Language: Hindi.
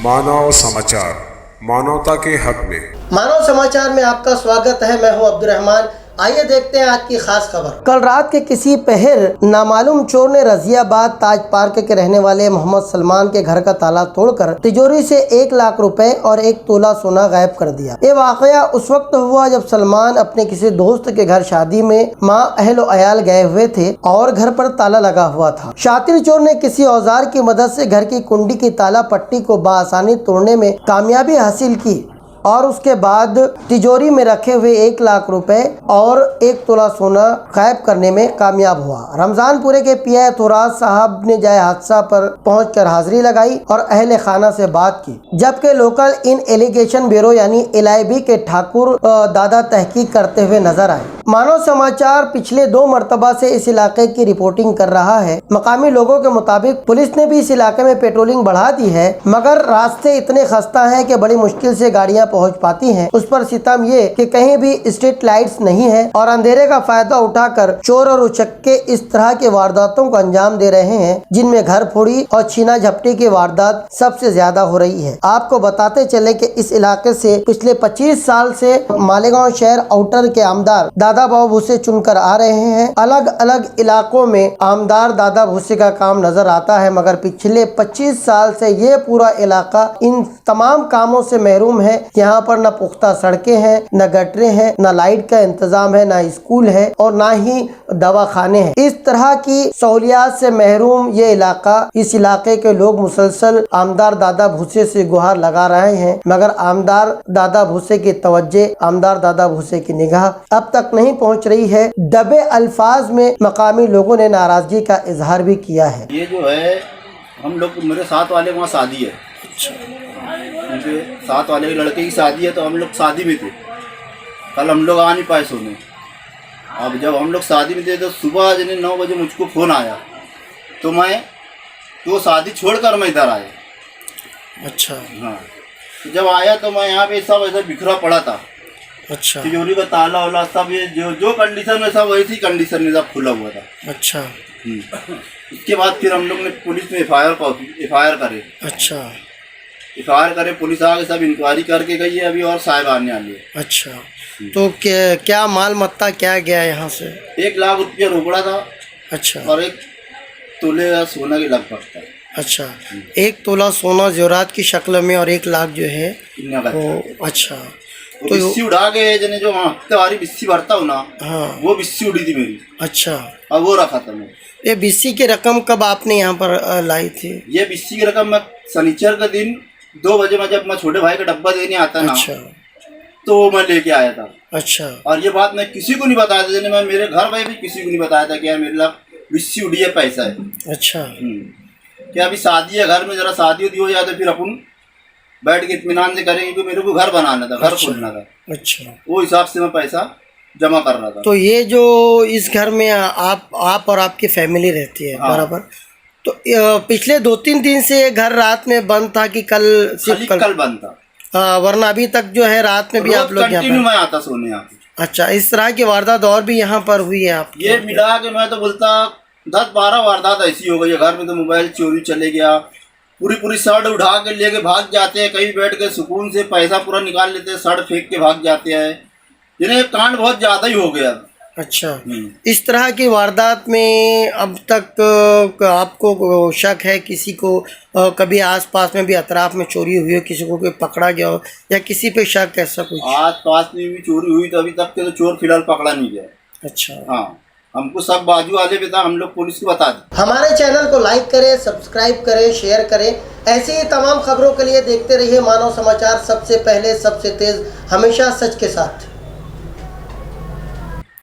मानव समाचार, मानवता के हक में। मानव समाचार में आपका स्वागत है। मैं हूं अब्दुल रहमान। आइए देखते हैं आज की खास खबर। कल रात के किसी पहर नामालूम चोर ने रजियाबाद ताज पार्क के रहने वाले मोहम्मद सलमान के घर का ताला तोड़कर तिजोरी से 1 लाख रुपए और 1 तोला सोना गायब कर दिया। ये वाकया उस वक्त हुआ जब सलमान अपने किसी दोस्त के घर शादी में मां अहलो अयाल गए हुए थे और घर पर ताला लगा हुआ था। शातिर चोर ने किसी औजार की मदद से घर की कुंडी की ताला पट्टी को बआसानी तोड़ने में कामयाबी हासिल की और उसके बाद तिजोरी में रखे हुए 1 लाख रुपए और 1 तोला सोना गायब करने में कामयाब हुआ। रमजानपुरे के पीआई थोराज साहब ने जाए हादसा पर पहुंचकर हाजिरी लगाई और अहले खाना से बात की, जबकि लोकल इन एलिगेशन ब्यूरो यानी LIB के ठाकुर दादा तहकीक करते हुए नजर आए। मानव समाचार पिछले 2 मरतबा से इस इलाके की रिपोर्टिंग कर रहा है। मकामी लोगों के मुताबिक पुलिस ने भी इस इलाके में पेट्रोलिंग बढ़ा दी है, मगर रास्ते इतने खस्ता हैं कि बड़ी मुश्किल से गाड़ियां पहुंच पाती हैं। उस पर सितम ये कि कहीं भी स्ट्रीट लाइट्स नहीं है और अंधेरे का फायदा उठाकर चोर और उचक्के इस तरह के वारदातों को अंजाम दे रहे हैं, जिनमें घर फोड़ी और छीना झपटी की वारदात सबसे ज्यादा हो रही है। आपको बताते चले कि इस इलाके से पिछले 25 साल से मालेगांव शहर आउटर के आमदार दादा बाबू भूसे चुनकर आ रहे हैं। अलग अलग इलाकों में आमदार दादा भूसे का काम नजर आता है, मगर पिछले 25 साल से ये पूरा इलाका इन तमाम कामों से महरूम है। यहाँ पर न पुख्ता सड़कें हैं, न गटरें हैं, न लाइट का इंतजाम है, न स्कूल है और न ही दवाखाने हैं। इस तरह की सहूलियात से महरूम ये इलाका, इस इलाके के लोग मुसलसल आमदार दादा भूसे से गुहार लगा रहे हैं, मगर आमदार दादा भूसे की तवज्जो, आमदार दादा भूसे की निगाह अब तक नहीं पहुँच रही है। दबे अल्फाज में मकामी लोगों ने नाराजगी का इजहार भी किया है। ये जो है हम लोग, मेरे साथ वाले वहाँ शादी है, उनके साथ वाले के लड़के की शादी है, तो हम लोग शादी में थे। कल हम लोग आ नहीं पाए सोने। अब जब हम लोग शादी में थे तो सुबह जने 9 बजे मुझको फ़ोन आया, तो मैं तो शादी छोड़कर मैं इधर आया। अच्छा। हाँ, तो जब आया तो मैं यहाँ पे सब ऐसा बिखरा पड़ा था। अच्छा। तिजोरी का ताला वाला सब, ये जो कंडीशन में सब वैसी कंडीशन में सब खुला हुआ था। अच्छा। उसके बाद फिर हम लोग ने पुलिस में एफआईआर करे। अच्छा। एफआईआर करे, पुलिस आके सब इंक्वायरी करके गई है अभी, और साहब आने वाली है। अच्छा, तो क्या माल मत्ता क्या गया यहाँ से? 1 लाख रुपया रोकड़ा था। अच्छा। और 1 तोले सोना के लगभग था। अच्छा। 1 तोला सोना जेवरात की शक्ल में और 1 लाख जो है वो। अच्छा, तो बिस्सी उड़ा के जने जो हफ्तेवारी बिस्सी भरता हूँ ना, हाँ, वो बिस्सी उड़ी थी मेरी। अच्छा। और वो रखा था मैं। ये बिस्सी की रकम कब आपने यहाँ पर लाई थी? ये बिस्सी की रकम मैं शनिचर के दिन 2 बजे में, जब मैं छोटे भाई का डब्बा देने आता ना, अच्छा, तो मैं लेके आया था। अच्छा। और ये बात मैं किसी को नहीं बताया था, मैं मेरे घर में भी किसी को नहीं बताया था कि यार मेरे लिए बिस्सी उड़ी है, पैसा है। अच्छा। क्या अभी शादी है घर में, जरा शादी हो जाए तो फिर अपन बैठ के इत्मीनान से करेंगे, क्योंकि मेरे को घर बनाना था, घर खोलना था। अच्छा। वो हिसाब से मैं पैसा जमा कर रहा था। तो ये जो इस घर में आप और आपकी फैमिली रहती है, हाँ, बराबर, तो पिछले 2-3 दिन से घर रात में बंद था कि कल सिर्फ कल बंद था? वरना अभी तक जो है रात में भी आप लोग यहाँ पर मैं आता सोने यहाँ पे। अच्छा, इस तरह की वारदात और भी यहाँ पर हुई है आप? ये मिला के मैं तो बोलता 10-12 वारदात ऐसी हो गई है घर में। तो मोबाइल चोरी चले गया, पूरी शर्ट उठा के लेके भाग जाते हैं, कहीं बैठ के सुकून से पैसा पूरा निकाल लेते हैं, शर्ट फेंक के भाग जाते हैं। जिन्हें कांड बहुत ज़्यादा ही हो गया। अच्छा, इस तरह की वारदात में अब तक आपको शक है किसी को, कभी आसपास में भी अतराफ में चोरी हुई हो, किसी को कोई पकड़ा गया हो या किसी पे शक, ऐसा कुछ? आसपास में भी चोरी हुई तो अभी तक के तो चोर फिलहाल पकड़ा नहीं गया। अच्छा। हाँ, हमको सब बाजू वाले भी था, हम लोग पुलिस को बता दें। हमारे चैनल को लाइक करें, सब्सक्राइब करें, शेयर करें। ऐसी ही तमाम खबरों के लिए देखते रहिए मानव समाचार, सबसे पहले, सबसे तेज, हमेशा सच के साथ।